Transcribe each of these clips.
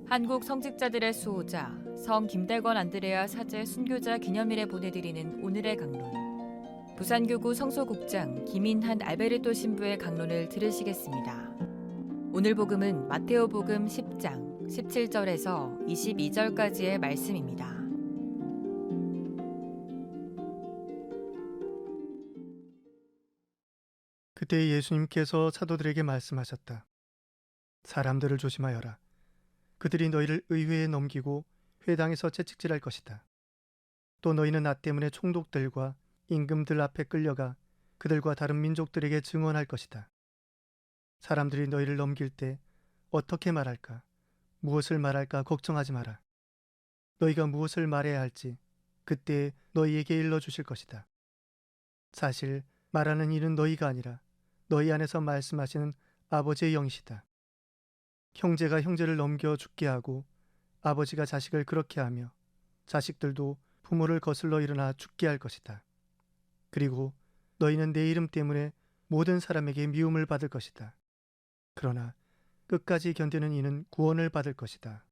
한국 성직자들의 수호자 성 김달권 안드레아 사제 순교자 기념일에 보내드리는 오늘의 강론. 부산교구 성소국장 김인한 알베르토 신부의 강론을 들으시겠습니다. 오늘 복음은 마테오복음 10장 17절에서 22절까지의 말씀입니다. 그때 예수님께서 사도들에게 말씀하셨다. 사람들을 조심하여라. 그들이 너희를 의회에 넘기고 회당에서 채찍질할 것이다. 또 너희는 나 때문에 총독들과 임금들 앞에 끌려가 그들과 다른 민족들에게 증언할 것이다. 사람들이 너희를 넘길 때 어떻게 말할까? 무엇을 말할까 걱정하지 마라. 너희가 무엇을 말해야 할지 그때 너희에게 일러주실 것이다. 사실 말하는 이는 너희가 아니라 너희 안에서 말씀하시는 아버지의 영이시다. 형제가 형제를 넘겨 죽게 하고 아버지가 자식을 그렇게 하며 자식들도 부모를 거슬러 일어나 죽게 할 것이다. 그리고 너희는 내 이름 때문에 모든 사람에게 미움을 받을 것이다. 그러나 끝까지 견디는 이는 구원을 받을 것이다.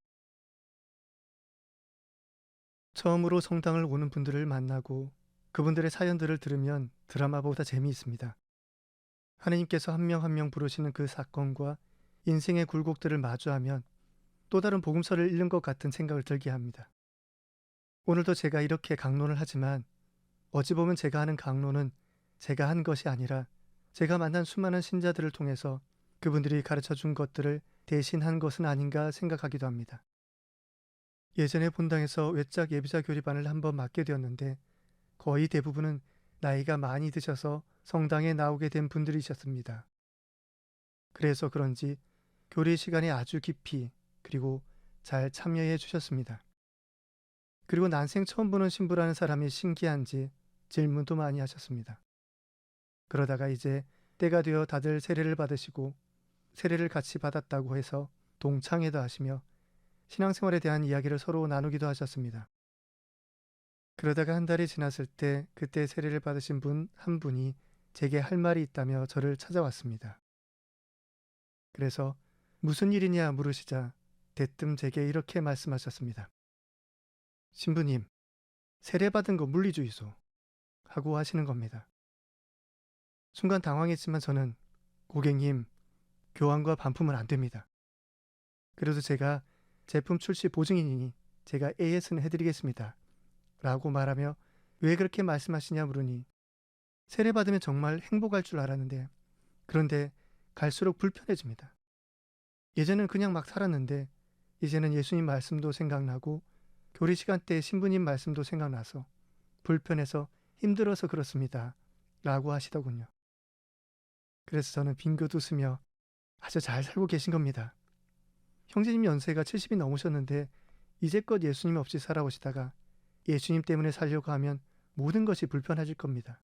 처음으로 성당을 오는 분들을 만나고 그분들의 사연들을 들으면 드라마보다 재미있습니다. 하느님께서 한 명 한 명 부르시는 그 사건과 인생의 굴곡들을 마주하면 또 다른 복음서를 읽는 것 같은 생각을 들게 합니다. 오늘도 제가 이렇게 강론을 하지만 어찌 보면 제가 하는 강론은 제가 한 것이 아니라 제가 만난 수많은 신자들을 통해서 그분들이 가르쳐준 것들을 대신한 것은 아닌가 생각하기도 합니다. 예전에 본당에서 외짝 예비자 교리반을 한번 맡게 되었는데 거의 대부분은 나이가 많이 드셔서 성당에 나오게 된 분들이셨습니다. 그래서 그런지 교리 시간에 아주 깊이 그리고 잘 참여해 주셨습니다. 그리고 난생 처음 보는 신부라는 사람이 신기한지 질문도 많이 하셨습니다. 그러다가 이제 때가 되어 다들 세례를 받으시고 세례를 같이 받았다고 해서 동창회도 하시며 신앙생활에 대한 이야기를 서로 나누기도 하셨습니다. 그러다가 한 달이 지났을 때 그때 세례를 받으신 분 한 분이 제게 할 말이 있다며 저를 찾아왔습니다. 그래서 무슨 일이냐 물으시자 대뜸 제게 이렇게 말씀하셨습니다. 신부님, 세례받은 거 물리주의소 하고 하시는 겁니다. 순간 당황했지만 저는 고객님, 교환과 반품은 안 됩니다. 그래도 제가 제품 출시 보증인이니 제가 AS는 해드리겠습니다. 라고 말하며 왜 그렇게 말씀하시냐 물으니 세례받으면 정말 행복할 줄 알았는데 그런데 갈수록 불편해집니다. 예전엔 그냥 막 살았는데 이제는 예수님 말씀도 생각나고 교리 시간 때 신부님 말씀도 생각나서 불편해서 힘들어서 그렇습니다. 라고 하시더군요. 그래서 저는 빙긋 웃으며 아주 잘 살고 계신 겁니다. 형제님 연세가 70이 넘으셨는데 이제껏 예수님 없이 살아오시다가 예수님 때문에 살려고 하면 모든 것이 불편해질 겁니다.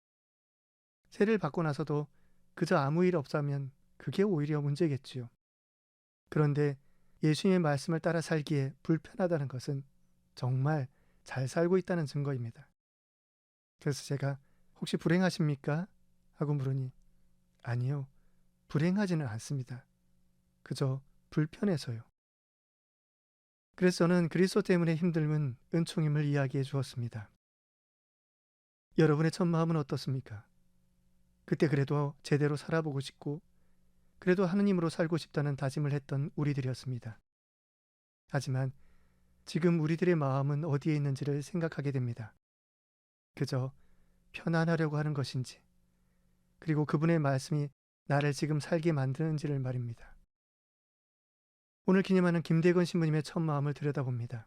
세례를 받고 나서도 그저 아무 일 없다면 그게 오히려 문제겠지요. 그런데 예수님의 말씀을 따라 살기에 불편하다는 것은 정말 잘 살고 있다는 증거입니다. 그래서 제가 혹시 불행하십니까? 하고 물으니 아니요, 불행하지는 않습니다. 그저 불편해서요. 그래서 저는 그리스도 때문에 힘듦은 은총임을 이야기해 주었습니다. 여러분의 첫 마음은 어떻습니까? 그때 그래도 제대로 살아보고 싶고 그래도 하느님으로 살고 싶다는 다짐을 했던 우리들이었습니다. 하지만 지금 우리들의 마음은 어디에 있는지를 생각하게 됩니다. 그저 편안하려고 하는 것인지 그리고 그분의 말씀이 나를 지금 살게 만드는지를 말입니다. 오늘 기념하는 김대건 신부님의 첫 마음을 들여다봅니다.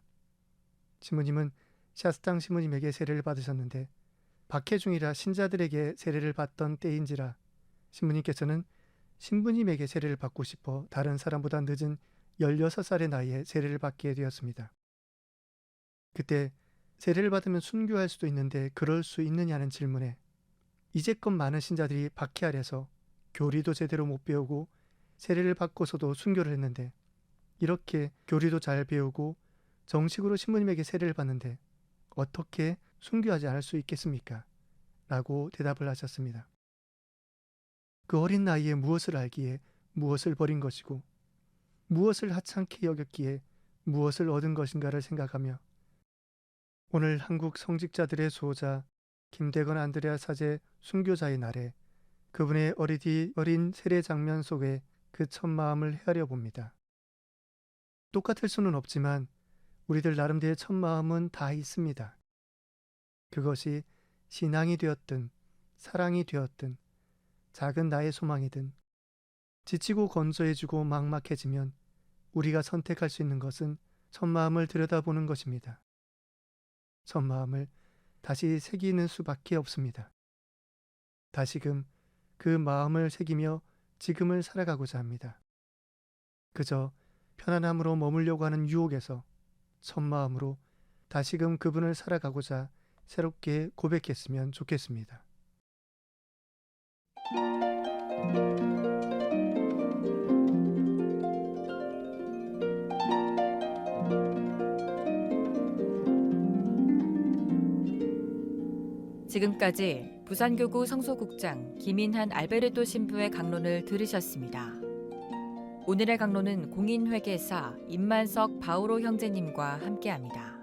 신부님은 샤스탕 신부님에게 세례를 받으셨는데 박해 중이라 신자들에게 세례를 받던 때인지라 신부님께서는 신부님에게 세례를 받고 싶어 다른 사람보다 늦은 16살의 나이에 세례를 받게 되었습니다. 그때 세례를 받으면 순교할 수도 있는데 그럴 수 있느냐는 질문에 이제껏 많은 신자들이 박해 아래서 교리도 제대로 못 배우고 세례를 받고서도 순교를 했는데 이렇게 교리도 잘 배우고 정식으로 신부님에게 세례를 받는데 어떻게 순교하지 않을 수 있겠습니까? 라고 대답을 하셨습니다. 그 어린 나이에 무엇을 알기에 무엇을 버린 것이고 무엇을 하찮게 여겼기에 무엇을 얻은 것인가를 생각하며 오늘 한국 성직자들의 수호자 김대건 안드레아 사제 순교자의 날에 그분의 어린 세례 장면 속에 그 첫 마음을 헤아려 봅니다. 똑같을 수는 없지만 우리들 나름대로의 첫 마음은 다 있습니다. 그것이 신앙이 되었든 사랑이 되었든 작은 나의 소망이든 지치고 건조해지고 막막해지면 우리가 선택할 수 있는 것은 첫 마음을 들여다보는 것입니다. 첫 마음을 다시 새기는 수밖에 없습니다. 다시금 그 마음을 새기며 지금을 살아가고자 합니다. 그저 편안함으로 머물려고 하는 유혹에서 첫 마음으로 다시금 그분을 살아가고자 새롭게 고백했으면 좋겠습니다. 지금까지 부산교구 성소국장 김인한 알베르토 신부의 강론을 들으셨습니다. 오늘의 강론은 공인회계사 임만석 바오로 형제님과 함께합니다.